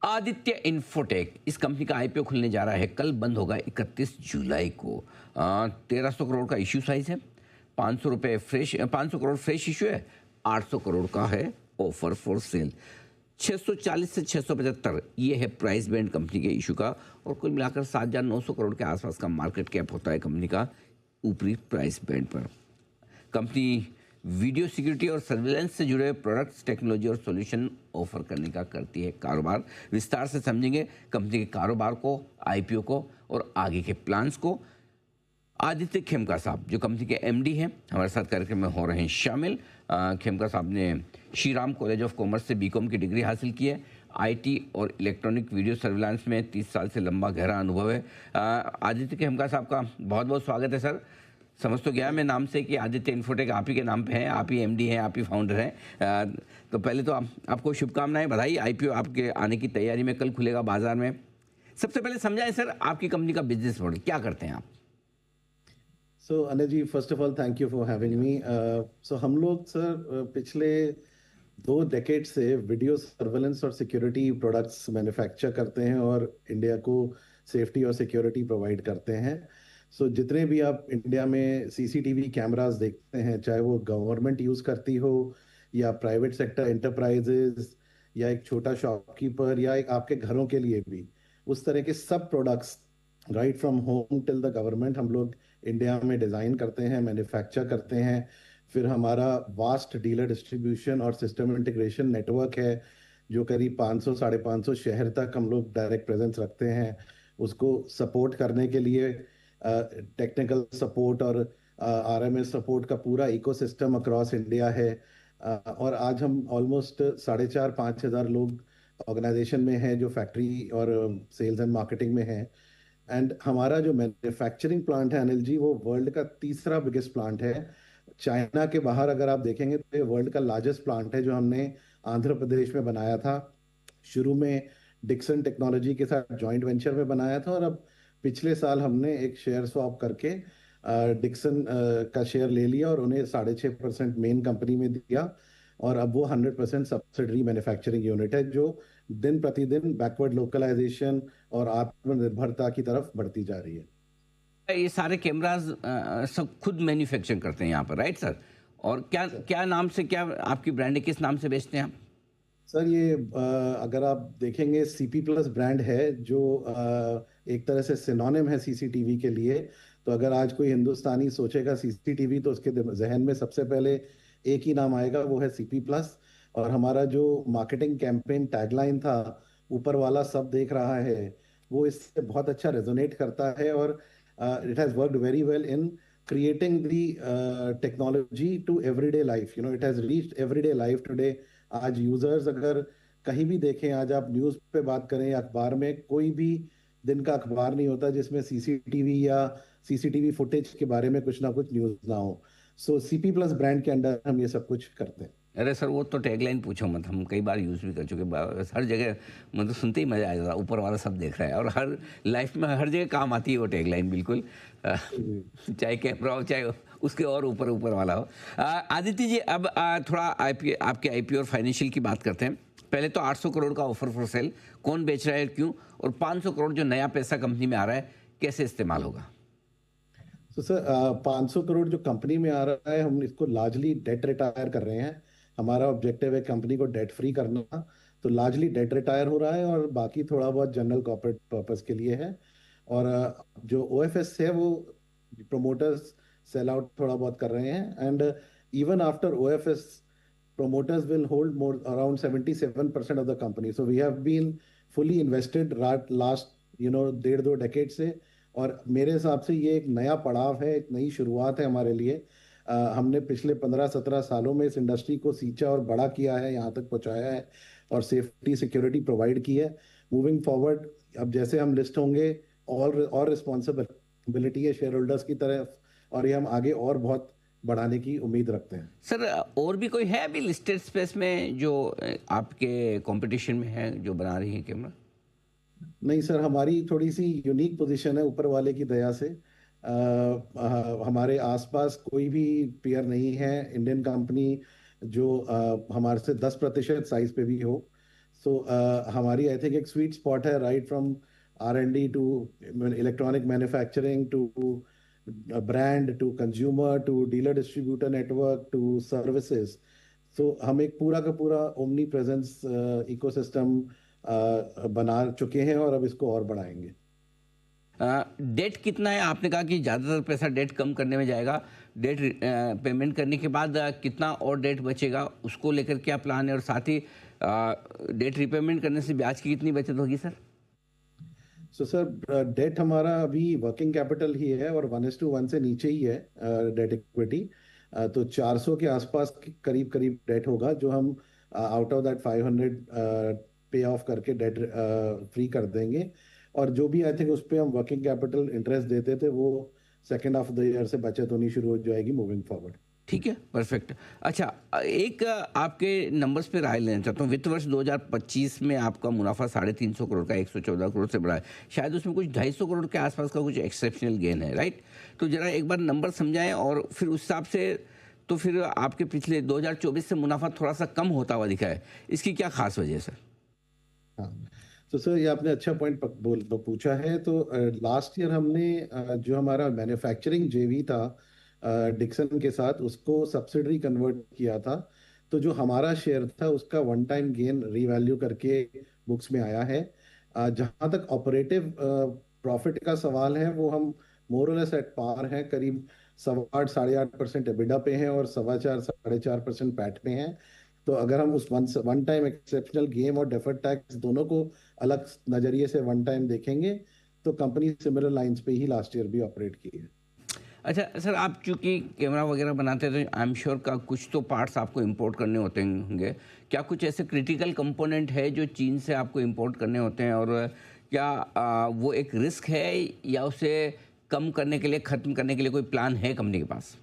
Aditya infotech इस company का IPO खुलने जा रहा है। कल बंद होगा 31 जुलाई को। 1300 करोड़ का इश्यू साइज है। 500 करोड़ फ्रेश इश्यू है। 800 करोड़ का है ऑफर फॉर सेल। 640 से 675 ये है प्राइस बैंड कंपनी के इशू का, और कुल मिलाकर 7,900 करोड़ के आसपास का मार्केट कैप होता है कंपनी का ऊपरी प्राइस बैंड पर। कंपनी वीडियो सिक्योरिटी और सर्विलेंस से जुड़े प्रोडक्ट्स, टेक्नोलॉजी और सॉल्यूशन ऑफर करने का करती है कारोबार। विस्तार से समझेंगे कंपनी के कारोबार को, आईपीओ को और आगे के प्लान्स को। आदित्य खेमका साहब जो कंपनी के एमडी हैं, हमारे साथ कार्यक्रम में हो रहे हैं शामिल। खेमका साहब ने Shri Ram college of commerce से बीकॉम की डिग्री हासिल की है। आईटी और इलेक्ट्रॉनिक वीडियो सर्विलांस में 30 साल से लंबा गहरा अनुभव है। आदित्य खेमका साहब का बहुत बहुत स्वागत है सर। समझ तो गया मैं नाम से कि आदित्य इन्फोटेक आप ही के नाम पे है, आप ही एमडी हैं, आप ही फाउंडर हैं। तो पहले तो आपको शुभकामनाएं, बधाई। आईपीओ आपके आने की तैयारी में, कल खुलेगा बाजार में। सबसे पहले समझाएं सर आपकी कंपनी का बिजनेस मॉडल क्या करते हैं आप। So Anil ji, first of all thank you for having me. So हम लोग सर पिछले 2 डेकेड से वीडियो सर्वेलेंस और सिक्योरिटी प्रोडक्ट्स मैन्युफैक्चर करते हैं और इंडिया को सेफ्टी और सिक्योरिटी प्रोवाइड करते हैं। सो जितने भी आप इंडिया में सीसीटीवी कैमरास देखते हैं, चाहे वो गवर्नमेंट यूज़ करती हो या प्राइवेट सेक्टर एंटरप्राइजेज या एक छोटा शॉपकीपर या एक आपके घरों के लिए भी, उस तरह के सब products right from home till the government हम लोग इंडिया में डिज़ाइन करते हैं, मैन्युफैक्चर करते हैं। फिर हमारा वास्ट डीलर डिस्ट्रीब्यूशन और सिस्टम इंटीग्रेशन नेटवर्क है जो करीब 500 550 शहर तक हम लोग डायरेक्ट प्रेजेंस रखते हैं। उसको सपोर्ट करने के लिए टेक्निकल सपोर्ट और आरएमएस सपोर्ट का पूरा इकोसिस्टम अक्रॉस इंडिया है। और आज हम ऑलमोस्ट 4,500-5,000 लोग ऑर्गेनाइजेशन में हैं जो फैक्ट्री और सेल्स एंड मार्केटिंग में हैं। एंड हमारा जो मैन्युफैक्चरिंग प्लांट है अनिल जी, वो वर्ल्ड का तीसरा बिगेस्ट प्लांट है। चाइना के बाहर अगर आप देखेंगे तो ये वर्ल्ड का लार्जेस्ट प्लांट है जो हमने आंध्र प्रदेश में बनाया था। शुरू में डिक्सन टेक्नोलॉजी के साथ जॉइंट वेंचर में बनाया था, और अब पिछले साल हमने एक शेयर स्वैप करके डिक्सन का शेयर ले लिया और उन्हें 6.5% मेन कंपनी में दिया। और अब वो 100% सब्सिडरी मैन्युफैक्चरिंग यूनिट है जो दिन प्रतिदिन बैकवर्ड लोकलाइजेशन और आत्मनिर्भरता की तरफ बढ़ती जा रही है। ये सारे कैमराज सब खुद मैन्युफैक्चर करते हैं यहाँ पर, राइट सर? और क्या क्या नाम से, क्या आपकी ब्रांड है, किस नाम से बेचते हैं आप? सर ये अगर आप देखेंगे सीपी प्लस ब्रांड है जो एक तरह से सिनोनिम है सीसीटीवी के लिए। तो अगर आज कोई हिंदुस्तानी सोचेगा सीसीटीवी तो उसके जहन में सबसे पहले एक ही नाम आएगा, वो है सीपी प्लस। और हमारा जो मार्केटिंग कैंपेन टैगलाइन था, ऊपर वाला सब देख रहा है, वो इससे बहुत अच्छा रेजोनेट करता है। और it has worked very well in creating the technology to everyday life. You know, it has reached everyday life today. आज यूजर्स अगर कहीं भी देखें, आज आप न्यूज़ पे बात करें या अखबार में, कोई भी दिन का अखबार नहीं होता जिसमें सीसीटीवी या सीसीटीवी फुटेज के बारे में कुछ ना कुछ न्यूज़ ना हो। सो सीपी प्लस ब्रांड के अंडर हम ये सब कुछ करते हैं। अरे सर वो तो टैगलाइन पूछो मत, हम कई बार यूज़ भी कर चुके। हर जगह मतलब सुनते ही मज़ा आ जाता, ऊपर वाला सब देख रहा है, और हर लाइफ में हर जगह काम आती है वो टैगलाइन, बिल्कुल। चाहे कैमरा हो, चाहे उसके और ऊपर ऊपर वाला हो। आदित्य जी, अब थोड़ा आपके आईपीओ और फाइनेंशियल की बात करते हैं। पहले तो 800 करोड़ का ऑफर फॉर सेल कौन बेच रहा है, क्यों? और 500 करोड़ जो नया पैसा कंपनी में आ रहा है, कैसे इस्तेमाल होगा? तो सर 500 करोड़ जो कंपनी में आ रहा है, हम इसको लार्जली डेट रिटायर कर रहे हैं। हमारा ऑब्जेक्टिव है कंपनी को डेट फ्री करना। तो लार्जली डेट रिटायर हो रहा है और बाकी थोड़ा बहुत जनरल कॉर्पोरेट पर्पस के लिए है। और जो ओएफएस है वो प्रोमोटर्स सेल आउट थोड़ा बहुत कर रहे हैं। And even after OFS, promoters will hold more around 77% of the company. So we have been fully invested last 1.5-2 decade से। और मेरे हिसाब से ये एक नया पड़ाव है, एक नई शुरुआत है हमारे लिए। हमने पिछले 15-17 सालों में इस इंडस्ट्री को सींचा और बड़ा किया है, यहाँ तक पहुँचाया है और सेफ्टी सिक्योरिटी प्रोवाइड की है। मूविंग फॉरवर्ड अब जैसे हम लिस्ट होंगे, और रिस्पॉन्सिबिलिटी है शेयर होल्डर्स की तरफ, और ये हम आगे और बहुत बढ़ाने की उम्मीद रखते हैं। सर और भी कोई है अभी लिस्टेड स्पेस में जो आपके कंपटीशन में है, जो बना रही है कैमरा? नहीं सर, हमारी थोड़ी सी यूनिक पोजीशन है ऊपर वाले की दया से। हमारे आसपास कोई भी पेयर नहीं है इंडियन कंपनी जो हमारे से 10% साइज पे भी हो। सो हमारी आई थिंक एक स्वीट स्पॉट है, right from R&D to electronic manufacturing to brand to consumer to dealer distributor network to services. So हम एक पूरा का पूरा ओमनी प्रेजेंस इकोसिस्टम बना चुके हैं और अब इसको और बढ़ाएंगे। डेट कितना है? आपने कहा कि ज़्यादातर पैसा डेट कम करने में जाएगा। डेट पेमेंट करने के बाद कितना और डेट बचेगा, उसको लेकर क्या प्लान है? और साथ ही डेट रिपेमेंट करने से ब्याज की कितनी बचत होगी सर? सो सर डेट हमारा अभी वर्किंग कैपिटल ही है और 1:1 से नीचे ही है डेट इक्विटी। तो 400 के आसपास करीब करीब डेट होगा, जो हम आउट ऑफ दैट 500 पे ऑफ करके डेट फ्री कर देंगे। और जो भी आई थिंक उस पर हम वर्किंग कैपिटल इंटरेस्ट देते थे, वो second half of the year से बचत होनी शुरू हो जाएगी मूविंग फॉरवर्ड। ठीक है, परफेक्ट। अच्छा, एक आपके नंबर्स पे राय लेना चाहता हूँ। वित्त वर्ष 2025 में आपका मुनाफा 350 करोड़ का 114 करोड़ से बढ़ा है। शायद उसमें कुछ 250 करोड़ के आसपास का कुछ एक्सेप्शनल गेन है, राइट? तो जरा एक बार नंबर समझाएं और फिर उस हिसाब से। तो फिर आपके पिछले 2024 से मुनाफा थोड़ा सा कम होता हुआ दिखा है, इसकी क्या खास वजह है सर? हाँ, तो सर ये आपने अच्छा पॉइंट पूछा है। तो लास्ट ईयर हमने जो हमारा मैन्युफैक्चरिंग जेवी था डिक्सन के साथ, उसको सब्सिडरी कन्वर्ट किया था। तो जो हमारा शेयर था उसका वन टाइम गेन रीवैल्यू करके बुक्स में आया है। जहाँ तक ऑपरेटिव प्रॉफिट का सवाल है, वो हम मोर और लेस एट पार हैं, करीब 8.5-8.5% एबिडा पे हैं और 4.25-4.5% पैट पे हैं। तो अगर हम उस वन टाइम एक्सेप्शनल गेम और डेफर्ड टैक्स दोनों को अलग नजरिए से वन टाइम देखेंगे, तो कंपनी सिमिलर लाइंस पे ही लास्ट ईयर भी ऑपरेट की है। अच्छा सर, आप चूंकि कैमरा वगैरह बनाते हैं तो आई एम श्योर का कुछ तो पार्ट्स आपको इंपोर्ट करने होते होंगे। क्या कुछ ऐसे क्रिटिकल कंपोनेंट है जो चीन से आपको इंपोर्ट करने होते हैं? और क्या वो एक रिस्क है, या उसे कम करने के लिए, खत्म करने के लिए कोई प्लान है कंपनी के पास?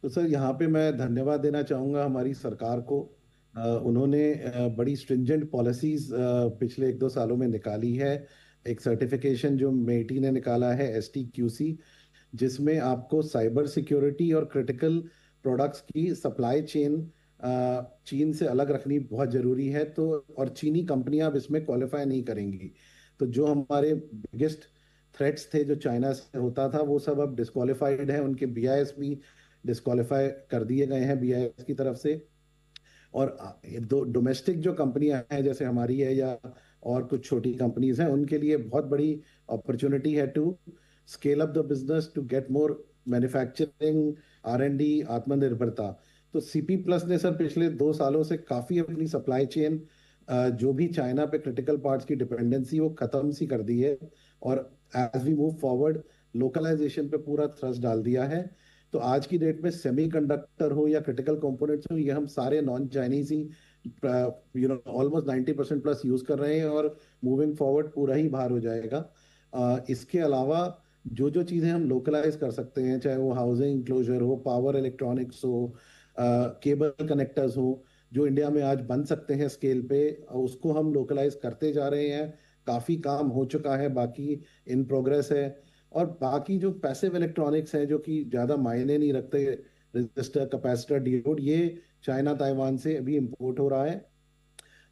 तो सर यहाँ पे मैं धन्यवाद देना चाहूँगा हमारी सरकार को। उन्होंने बड़ी स्ट्रिंजेंट पॉलिसीज पिछले 1-2 सालों में निकाली है। एक सर्टिफिकेशन जो मेटी ने निकाला है, STQC, जिसमें आपको साइबर सिक्योरिटी और क्रिटिकल प्रोडक्ट्स की सप्लाई चेन चीन से अलग रखनी बहुत जरूरी है। तो और चीनी कंपनियां अब इसमें क्वालिफाई नहीं करेंगी। तो जो हमारे बिगेस्ट थ्रेट्स थे जो चाइना से होता था, वो सब अब डिस्क्वालिफाइड है। उनके BIS भी डिस्क्वालीफाई कर दिए गए हैं BIS की तरफ से। और दो डोमेस्टिक जो कंपनियां हैं जैसे हमारी है या और कुछ छोटी कंपनीज हैं, उनके लिए बहुत बड़ी अपॉर्चुनिटी है to scale up the business, to get more manufacturing, R&D, आत्मनिर्भरता। तो CP+ ने सर पिछले 2 सालों से काफी अपनी सप्लाई चेन, जो भी चाइना पे क्रिटिकल पार्ट्स की डिपेंडेंसी, वो खत्म सी कर दी है। और as we move forward, localisation पे पूरा थ्रस्ट डाल दिया है। तो आज की डेट में सेमीकंडक्टर हो या क्रिटिकल कंपोनेंट्स हो, ये हम सारे नॉन चाइनीज ही ऑलमोस्ट 90% प्लस यूज कर रहे हैं और मूविंग फॉरवर्ड पूरा ही बाहर हो जाएगा। इसके अलावा जो जो चीजें हम लोकलाइज कर सकते हैं, चाहे वो हाउसिंग इंक्लोजर हो, पावर इलेक्ट्रॉनिक्स हो, केबल कनेक्टर्स हो, जो इंडिया में आज बन सकते हैं स्केल पे, उसको हम लोकलाइज करते जा रहे हैं। काफी काम हो चुका है, बाकी इन प्रोग्रेस है। और बाकी जो पैसिव इलेक्ट्रॉनिक्स हैं जो कि ज्यादा मायने नहीं रखते, रजिस्टर, कैपेसिटर, डियोड, ये चाइना ताइवान से अभी इंपोर्ट हो रहा है।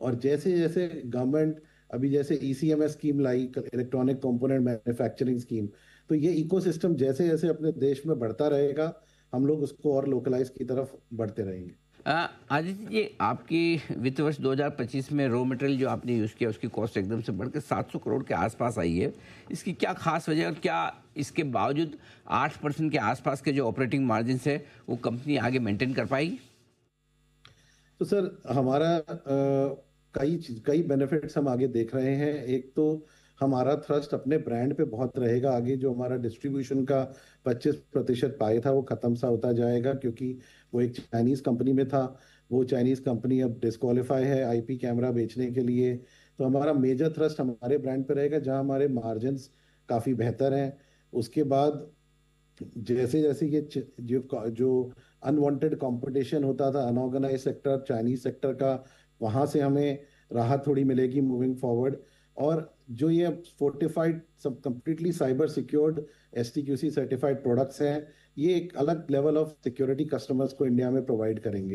और जैसे जैसे गवर्नमेंट अभी जैसे ECMS स्कीम लाई, इलेक्ट्रॉनिक कंपोनेंट मैन्युफैक्चरिंग स्कीम, तो ये इकोसिस्टम जैसे जैसे अपने देश में बढ़ता रहेगा, हम लोग उसको और लोकलाइज की तरफ बढ़ते रहेंगे। आदित्य जी, आपकी वित्त वर्ष 2025 में रॉ मटेरियल जो आपने यूज़ किया उसकी कॉस्ट एकदम से बढ़कर 700 करोड़ के आसपास आई है। इसकी क्या खास वजह है, और क्या इसके बावजूद 8% के आसपास के जो ऑपरेटिंग मार्जिन है वो कंपनी आगे मेंटेन कर पाएगी? तो सर हमारा कई बेनिफिट्स हम आगे देख रहे हैं। एक तो हमारा थ्रस्ट अपने ब्रांड पे बहुत रहेगा आगे। जो हमारा डिस्ट्रीब्यूशन का 25% पाई था, वो खत्म सा होता जाएगा, क्योंकि वो एक चाइनीज कंपनी में था। वो चाइनीज कंपनी अब डिस्क्वालीफाई है IP कैमरा बेचने के लिए। तो हमारा मेजर थ्रस्ट हमारे ब्रांड पे रहेगा, जहां हमारे मार्जिन्स काफी बेहतर हैं। उसके बाद जैसे जैसे ये जो अनवांटेड कंपटीशन होता था, अनऑर्गेनाइज सेक्टर, चाइनीज सेक्टर का, वहां से हमें राहत थोड़ी मिलेगी मूविंग फॉरवर्ड। और जो ये फोर्टिफाइड, सब completely cyber secured STQC certified products हैं, ये एक अलग लेवल ऑफ सिक्योरिटी कस्टमर्स को इंडिया में प्रोवाइड करेंगे।